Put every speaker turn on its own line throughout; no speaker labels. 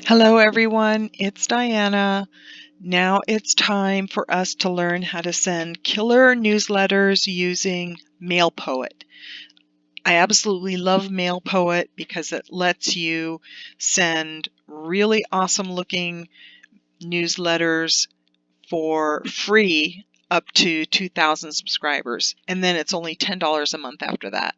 Hello everyone, it's Diana. Now it's time for us to learn how to send killer newsletters using MailPoet. I absolutely love MailPoet because it lets you send really awesome looking newsletters for free up to 2,000 subscribers. And then it's only $10 a month after that.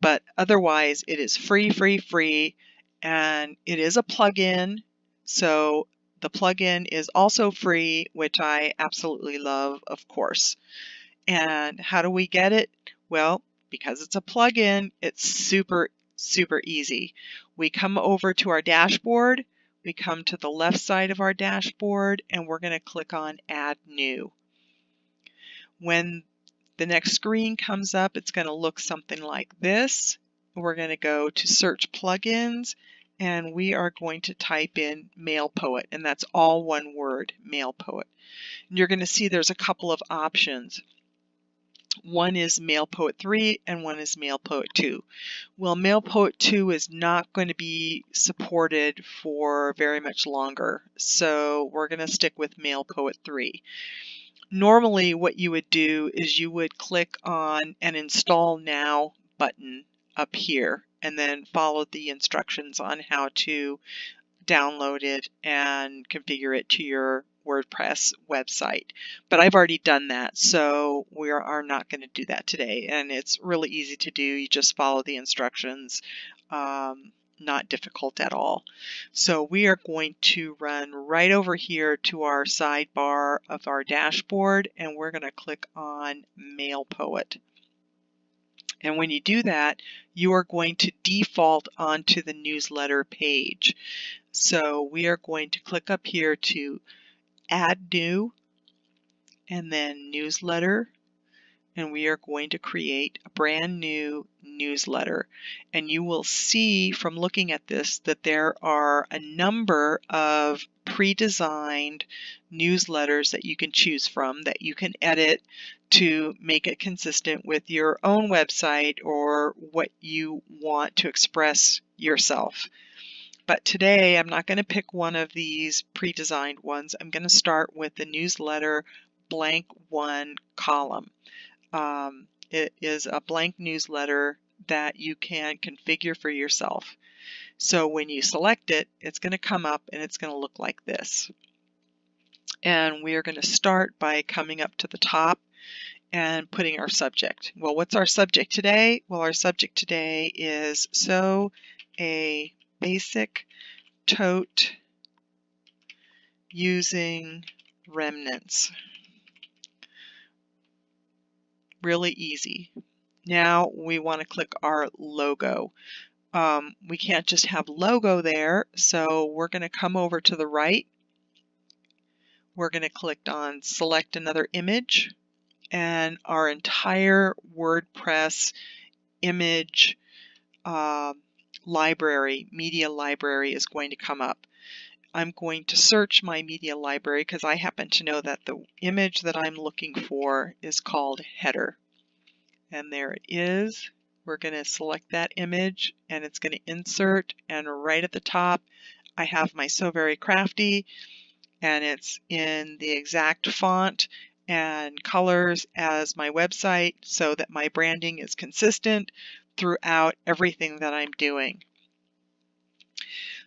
But otherwise it is free, and it is a plugin. So the plugin is also free, which I absolutely love, of course. And how do we get it? Well, because it's a plugin, it's super easy. We come over to our dashboard, we come to the left side of our dashboard, and we're going to click on Add New. When the next screen comes up, it's going to look something like this. We're going to go to Search Plugins, and we are going to type in MailPoet, and that's all one word, MailPoet. And you're going to see there's a couple of options. One is MailPoet 3 and one is MailPoet 2. Well, MailPoet 2 is not going to be supported for very much longer, so we're going to stick with MailPoet 3. Normally what you would do is you would click on an Install Now button up here and then follow the instructions on how to download it and configure it to your WordPress website. But I've already done that, so we are not going to do that today. And it's really easy to do. You just follow the instructions. Not difficult at all. So we are going to run right over here to our sidebar of our dashboard, and we're going to click on MailPoet. And when you do that, you are going to default onto the newsletter page. So we are going to click up here to Add New and then Newsletter, and we are going to create a brand new newsletter. And you will see from looking at this that there are a number of pre-designed newsletters that you can choose from that you can edit to make it consistent with your own website or what you want to express yourself. But today I'm not going to pick one of these pre-designed ones. I'm going to start with the newsletter blank one column. It is a blank newsletter that you can configure for yourself. So when you select it, it's going to come up and it's going to look like this. And we are going to start by coming up to the top and putting our subject. Well, what's our subject today? Well, our subject today is sew a basic tote using remnants. Really easy. Now we want to click our logo. We can't just have logo there, so we're going to come over to the right. We're going to click on select another image, and our entire WordPress image library, media library, is going to come up. I'm going to search my media library because I happen to know that the image that I'm looking for is called header. And there it is. We're going to select that image and it's going to insert, and right at the top I have my So Very Crafty, and it's in the exact font and colors as my website so that my branding is consistent throughout everything that I'm doing.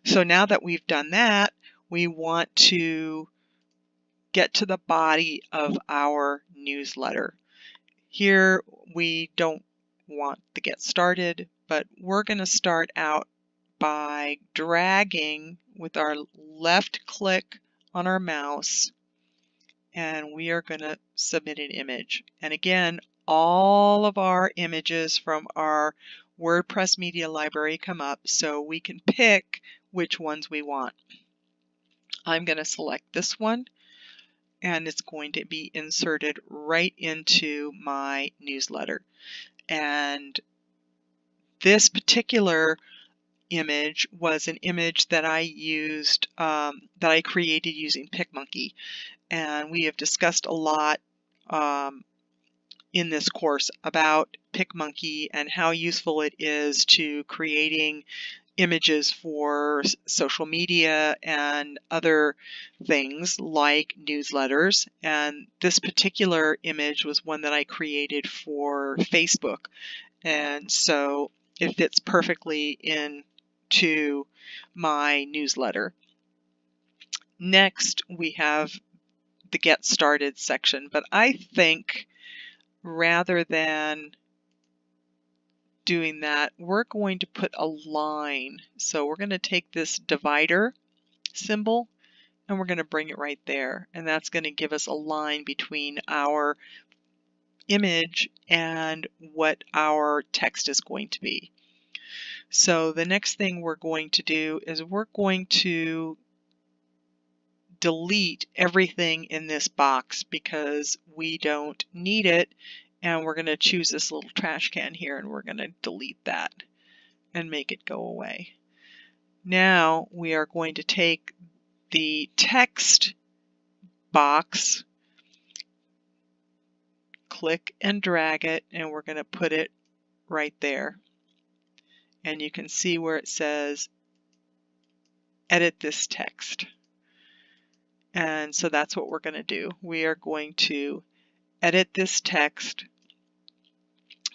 So now that we've done that, we want to get to the body of our newsletter. Here we don't want to get started, but we're going to start out by dragging with our left click on our mouse, and we are going to submit an image. And again, all of our images from our WordPress media library come up, so we can pick which ones we want. I'm going to select this one, and it's going to be inserted right into my newsletter. And this particular image was an image that I used, that I created using PicMonkey. And we have discussed a lot in this course about PicMonkey and how useful it is to creating images for social media and other things like newsletters, and this particular image was one that I created for Facebook, and so it fits perfectly into my newsletter. Next, we have the Get Started section, but I think rather than doing that, we're going to put a line. So we're going to take this divider symbol and we're going to bring it right there, and that's going to give us a line between our image and what our text is going to be. So the next thing we're going to do is we're going to delete everything in this box because we don't need it, and we're going to choose this little trash can here and we're going to delete that and make it go away. Now we are going to take the text box, click and drag it, and we're going to put it right there. And you can see where it says edit this text. And so that's what we're going to do. We are going to edit this text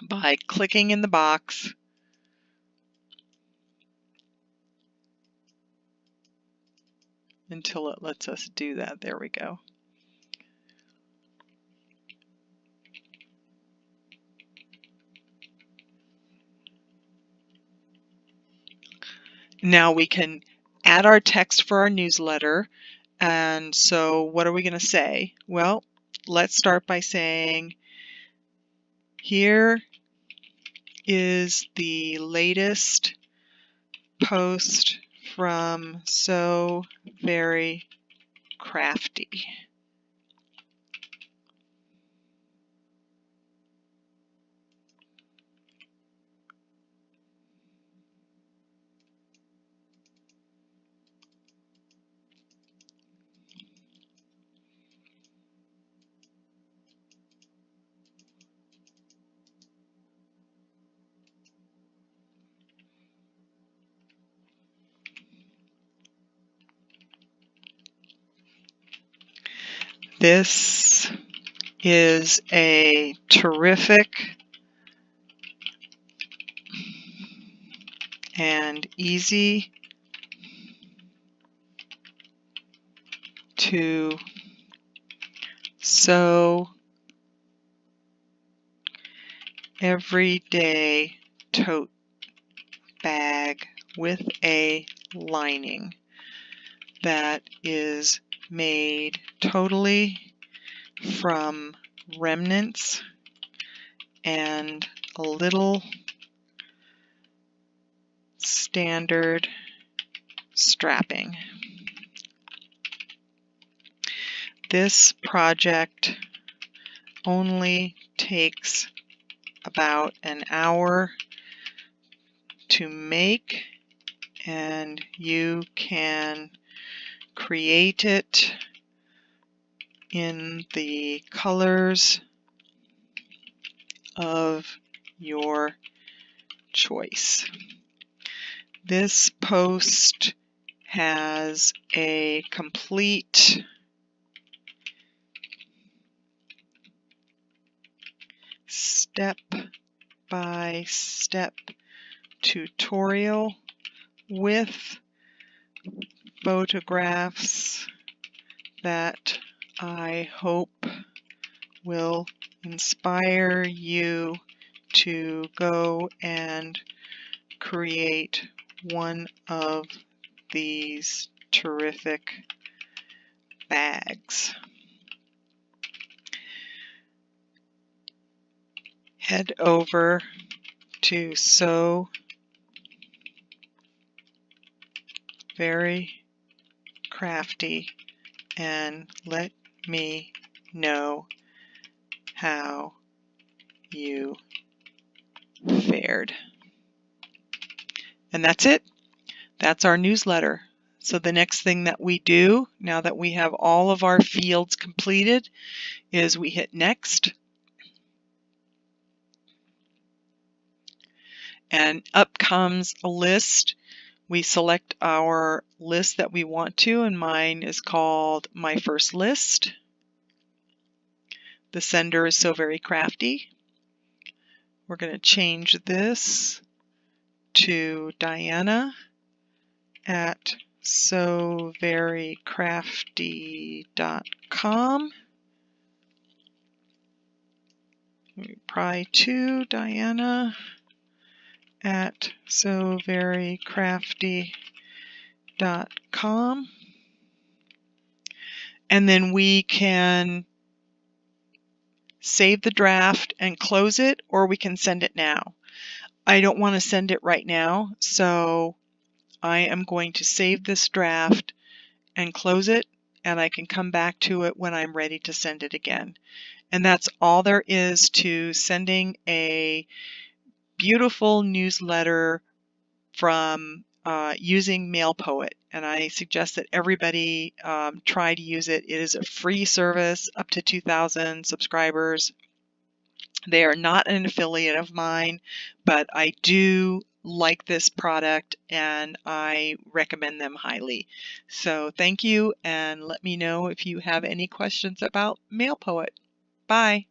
by clicking in the box until it lets us do that. There we go. Now we can add our text for our newsletter. And so what are we going to say? Well, let's start by saying, here is the latest post from So Very Crafty. This is a terrific and easy to sew everyday tote bag with a lining that is made totally from remnants and a little standard strapping. This project only takes about an hour to make, and you can create it in the colors of your choice. This post has a complete step-by-step tutorial with photographs that I hope will inspire you to go and create one of these terrific bags. Head over to So Very Crafty and let me know how you fared. And that's it. That's our newsletter. So the next thing that we do, now that we have all of our fields completed, is we hit Next. And up comes a list We select our list that we want to, and mine is called My First List. The sender is So Very Crafty. We're going to change this to Diana at soverycrafty.com. Reply to Diana at soverycrafty.com. And then we can save the draft and close it, or we can send it now. I don't want to send it right now, so I am going to save this draft and close it, and I can come back to it when I'm ready to send it again. And that's all there is to sending a beautiful newsletter from using MailPoet. And I suggest that everybody try to use it. It is a free service up to 2,000 subscribers. They are not an affiliate of mine, but I do like this product and I recommend them highly. So thank you, and let me know if you have any questions about MailPoet. Bye.